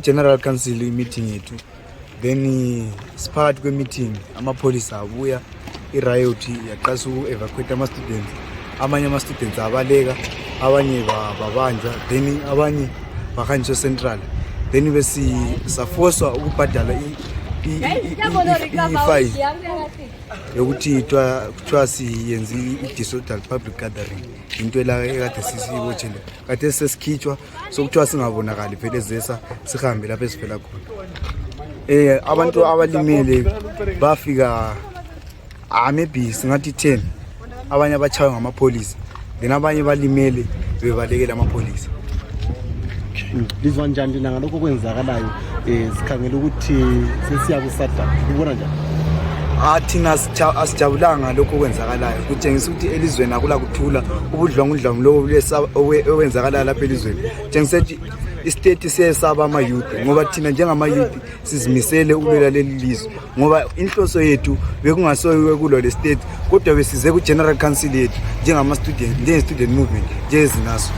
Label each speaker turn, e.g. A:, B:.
A: General Council meeting yethu, then siphakathi kwe-meeting amapholisa abuya, i-riot yaqasa uku-evacuate ama-students. Amanye ama-students abaleka, abanye babanjwa, then abanye bahanjiswa central. Then besafoswa ukubhadala i-fine yokuthi kuthiwa siyenze i-disorderly public gathering, into ekade sisibotshele kade sesikhitshwa sokuthiwa singabonakali vele zesa sihambe lapho esivela khona. Abantu abalimele bafika maybe singathi 10, abanye abachawe ngamapholisa, then abanye balimele bebalekela amapholisa.
B: Lizwa njani ngalokho kwenzakalayo? Sikhangela ukuthi sesiya kuSADC, ubona njani?
A: Thina asijabulanga lokho kwenzakalayo, kutshengisa ukuthi elizweni akula kuthula, ubudlwangudlwangu lobo owenzakalayo lapha elizweni. Njengisethi istate siyesaba ama-youth, ngoba thina njengama-youth sizimisele ukulwela leli lizwe, ngoba inhloso yethu bekungasoyiwe kulo le state, kodwa besize ku-General Council yethu njenge-student movement njengezinaso.